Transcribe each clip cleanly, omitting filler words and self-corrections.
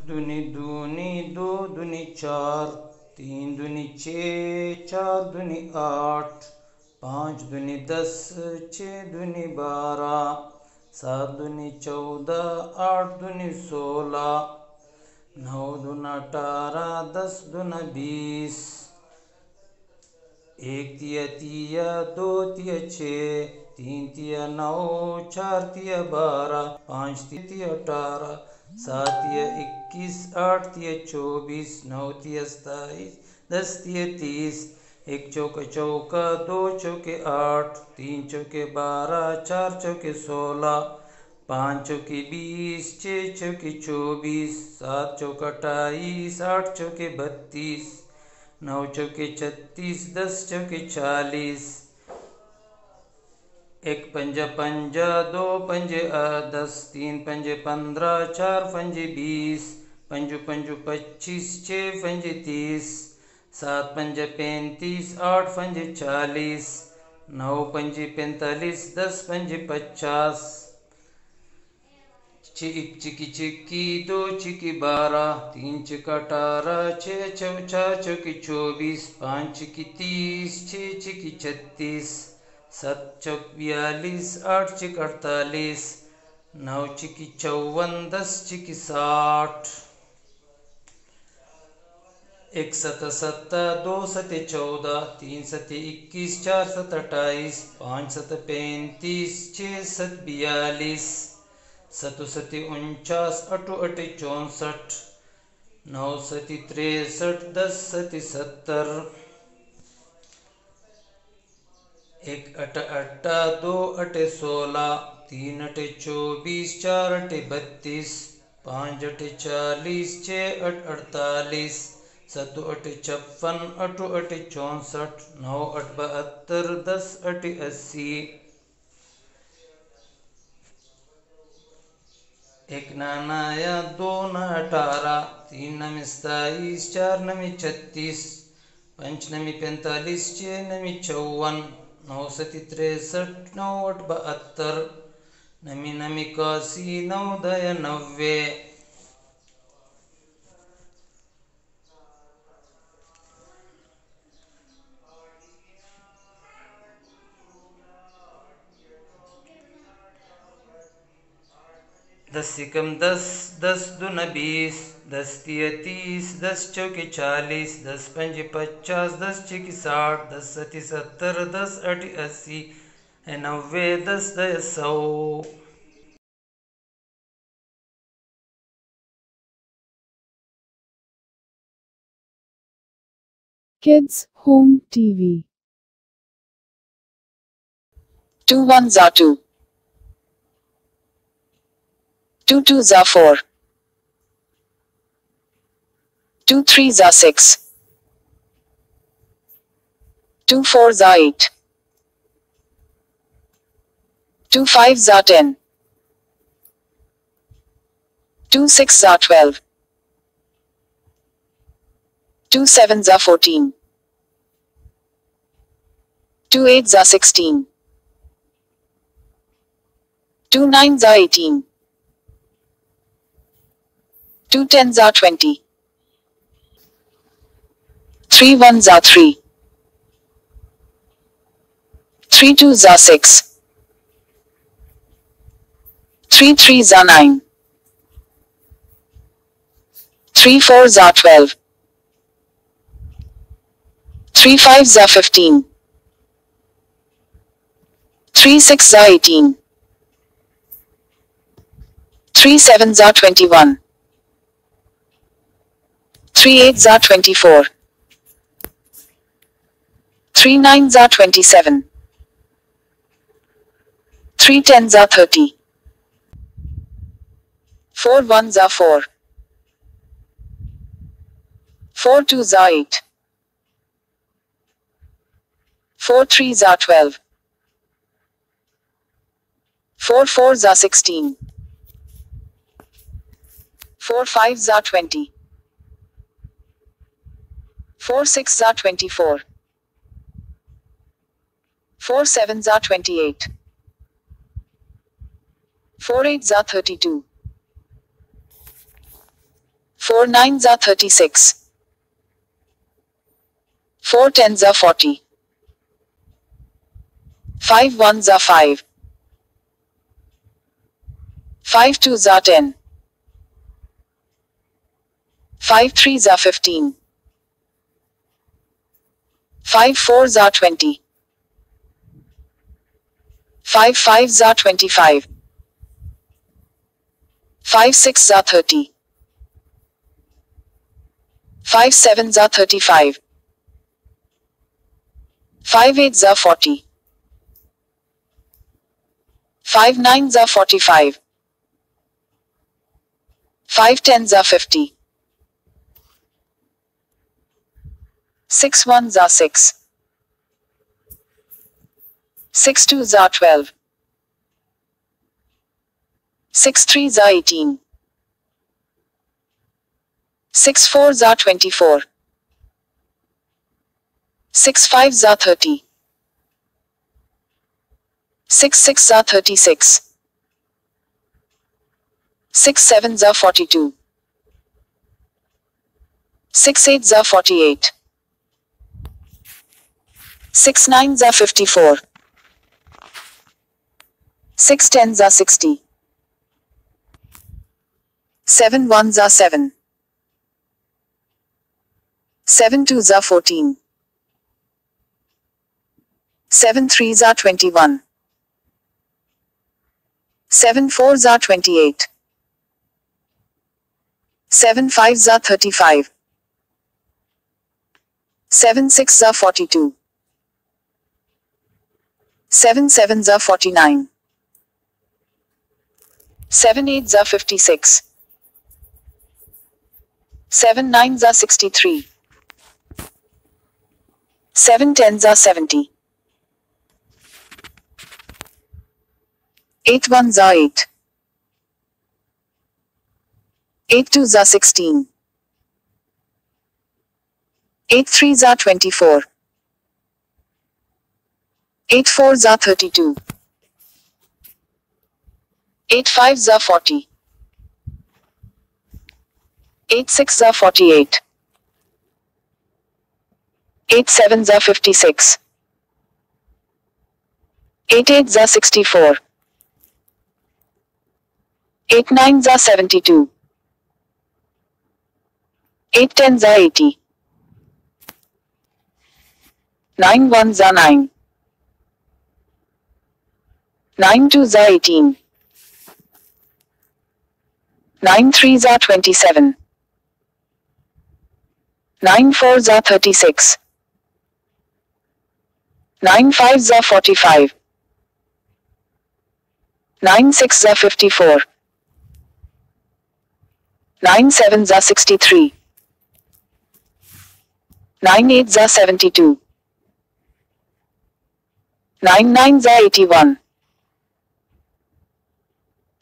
دونی دونی دو دونی چار، تین دونی چھ، چار دونی آٹھ، پانچ دونی 10، چھ دونی 12، سات دونی 14، آٹھ دونی 16، نو دونا 18، 10 دونا 20، ایک تیا تیا، دو تیا 6، تین تیا 9، چار تیا 12، پانچ تیا 18، سات تیا 21، آٹھ تیا 24، نو تیا 27، 10 تیا 30، ایک چوکا چوکا، دو چوکے 8، تین چوکے 12، چار چوکے 16، پانچ چوکے 20، چھ چوکے 24، سات چوکا 28، آٹھ چوکے 32، نو چوکے 36، 10 چوکے 40، ایک پنجا پنجا، دو پنجے 10، تین پنجے 15، چار پنجے 20، پنجو پنجو 25، چھ پنجے 30، سات پنجے 35، آٹھ پنجے 40، نو پنجے 45، 10 پنجے 50، ایک چکی چکی، دو چکی 12، تین چکا 18، چار چوکی 24، پانچ چکی 30، چھ چکی 36، سات چوک 42، آٹھ چک 48، نو چکی 54، 10 چکی 60، ایک ستا ستا، دو ستے 14، تین ستے 21، چار ست 28، پانچ ست 35، چھ ست 42، ستو ستے 49، اٹھو اٹھے 64، نو ستی 63، 10 ستی 70، ایک اٹھا اٹھا، دو اٹھے 16، تین اٹھے 24، چار اٹھے 32، پانچ اٹھے 40، چھ اٹھ 48، ستو اٹھے 56، اٹھو اٹھے 64، نو اٹھ 72، 10 اٹھے 80، ایک نایا، دو نا 18، تین نمی 27، چار نمی 36، پنچ نمی 45، چھ نمی 54، نو ستی 63، نو اٹھ 72، نمی نمی 81، نو دایا 90، دس سکم 10، 10 دونا 20، 10 تیا 30، 10 چوکے 40، 10 پنجے 50، 10 چکی 60، 10 ستی 70، 10 اٹھی 80، 90، 10 دایا 100۔ Kids Home TV 2 1s are 2, 2 2s are 4, 2 3s are 6, 2 4s are 8, 2 5s are 10, 2 6s are 12, 2 7s are 14, 2 8s are 16, 2 9s are 18, 2 10s are 20, 3 1s are 3, 3 2s are 6, 3 3s are 9, 3 4s are 12, 3 5s are 15, 3 6s are 18, 3 7s are 21, 3 8s are 24, 3 9s are 27, 3 10s are 30, 4 1s are 4, 4 2s are 8, 4 3s are 12, 4 4s are 16, 4 5s are 20, 4 6s are 24, 4 7s are 28, 4 8s are 32, 4 9s are 36. 4 10s are 40. 5 1s are 5. 5 2s are 10. 5 3s are 15. 5 4s are 20. 5 5s are 25. 5 6s are 30. 5 7s are 35. 5 8s are 40. 5 9s are 45. 5 10s are 50. 6 1s are 6. 6 2s are 12. 6 3s are 18. 6 4s are 24. 6 5s are 30. 6 6s are 36. 6 7s are 42. 6 8s are 48. 6 9s are 54. 6 10s are 60. 7 1s are 7. 7 2s are 14. 7 3s are 21. 7 4s are 28. 7 5s are 35. 7 6s are 42. 7 7s are 49. 7 8s are 56. 7 9s are 63. 7 10s are 70. 8 1s are 8. 8 2s are 16. 8 3s are 24. 8 4s are 32. 8 5s are 40. 8 6s are 48. 8 7s are 56. 8 8s are 64. 8 9s are 72. 8 10s are 80. 9 1s are 9. 9 2s are 18. 9 3s are 27. 9 4s are 36. 9 5s are 45. 9 6s are 54. 9 7s are 63. 9 8s are 72. 9 9s are 81.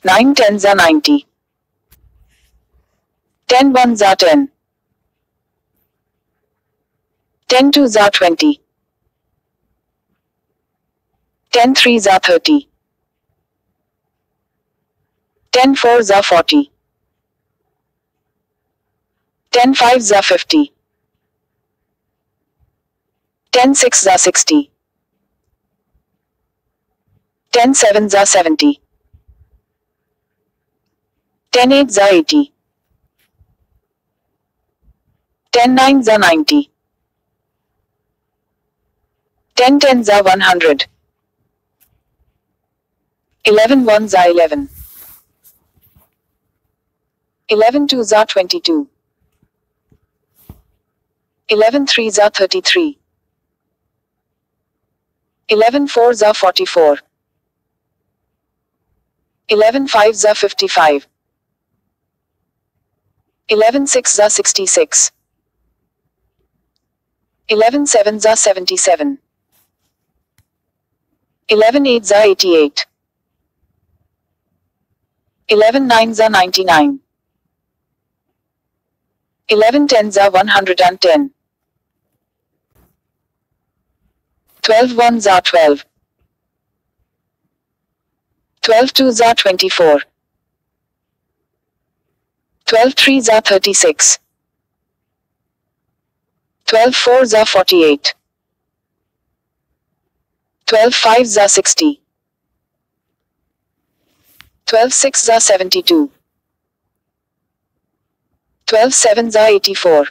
9 10s are 90. 10 1s are 10. 10 2s are 20. 10 3s are 30. 10 4s are 40. 10 5s are 50. 10 6s are 60. 10 7s are 70. 10 8s are 80. 10 9s are 90. 10 10s are 100. 11 1s are 11. 11 2s are 22. 11 3s are 33. 11 4s are 44. 11 5s are 55. 11 6s are 66. 11 7s are 77. 11 8s are 88. 11 9s are 99. 11 10s are 110. 12 1s are 12. 12 2s are 24. 12 threes are 36. 12 fours are 48. 12 fives are 60. 12 sixes are 72. 12 sevens are 84.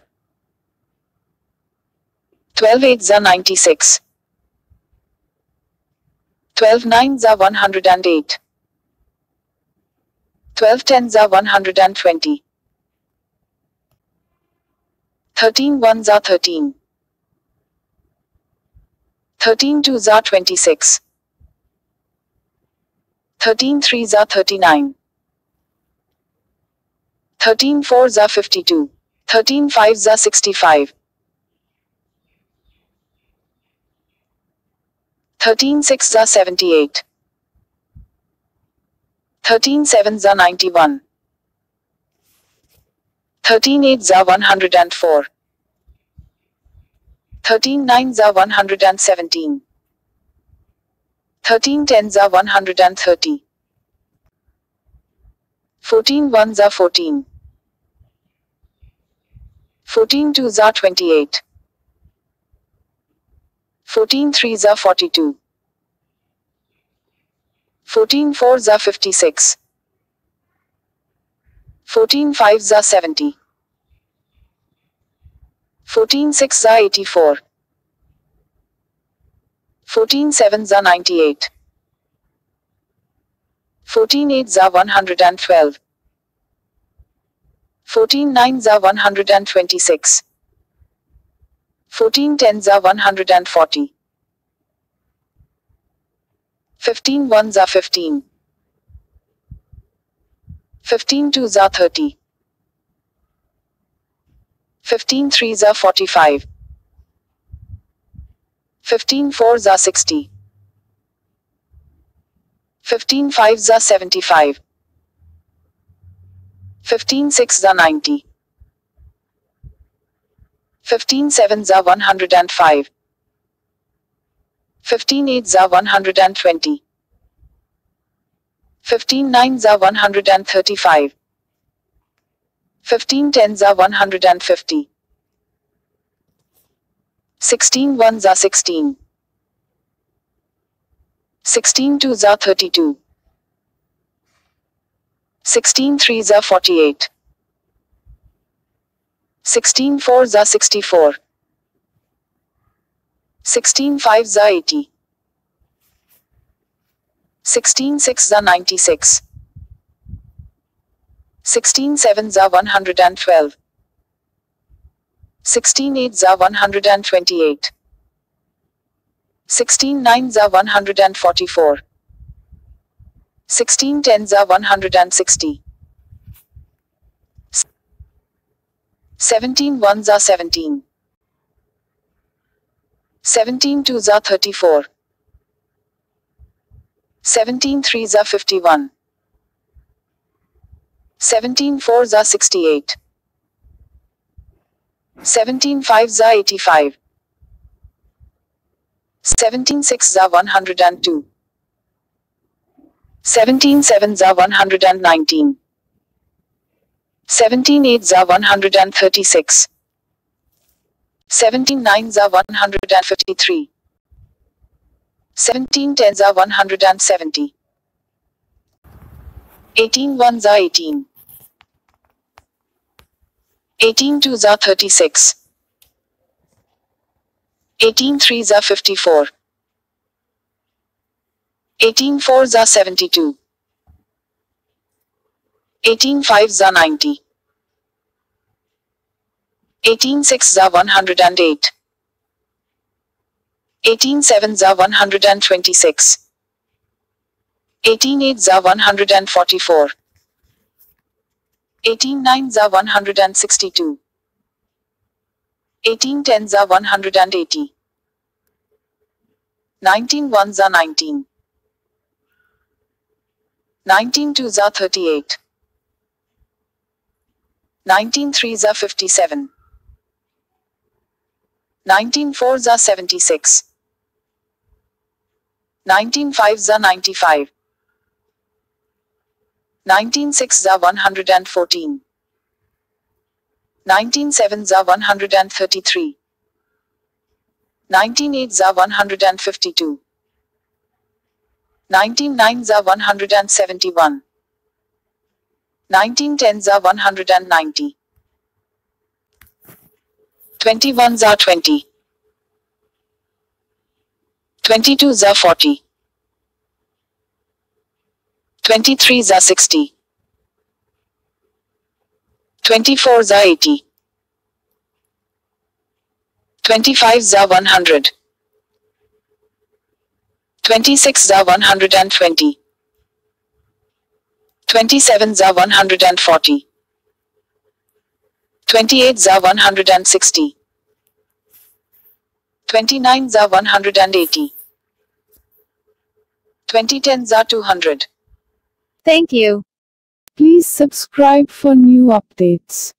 12 eights are 96. 12 nines are 108. 12 tens are 120. 13 ones are 13. 13 twos are 26. 13 threes are 39. 13 fours are 52. 13 fives are 65. 13 sixes are 78. 13 sevens are 91. 13 eights are 104. 13 nines are 117. 13 tens are 130. 14 ones are 14. 14 twos are 28. 14 threes are 42. 14 fours are 56. 14 fives are 70. 14 sixes are 84. 14 sevens are 98. 14 eights are 112. 14 nines are 126. 14 tens are 140. 15 ones are 15. 15 twos are 30. 15 threes are 45. 15 fours are 60. 15 fives are 75. 15 sixes are 90. 15 sevens are 105. 15 eights are 120. 15 nines are 135. 15 tens are 150. 16 ones are 16. 16 twos are 32. 16 threes are 48. 16 fours are 64. 16 fives are 80. 16 sixes are 96. 16 sevens are 112. 16 eights are 128. 16 nines are 144. 16 tens are 160. 17 ones are 17. 17 twos are 34. 17 threes are 51. 17 fours are 68. 17 fives are 85. 17 sixes are 102. 17 sevens are 119. 17 eights are 136. 17 nines are 153. 17 tens are 170. 18 ones are 18. 18 twos are 36. 18 threes are 54. 18 fours are 72. 18 fives are 90. 18 sixes are 108. 18 sevens are 126. 18 eights are 144. 18 nines are 162. 18 tens are 180. 19 ones are 19. 19 twos are 38. 19 threes are 57. 19 fours are 76. 19 fives are 95. 19 sixes are 114. 19 sevens are 133. 19 eights are 152. 19 nines are 171. 19 tens are 190. 21s are 20. 22s are 40. 23s are 60. 24s are 80. 25s are 100. 26s are 120. 27s are 140. 28s are 160. 29s are 180. 2010s are 200. Thank you. Please subscribe for new updates.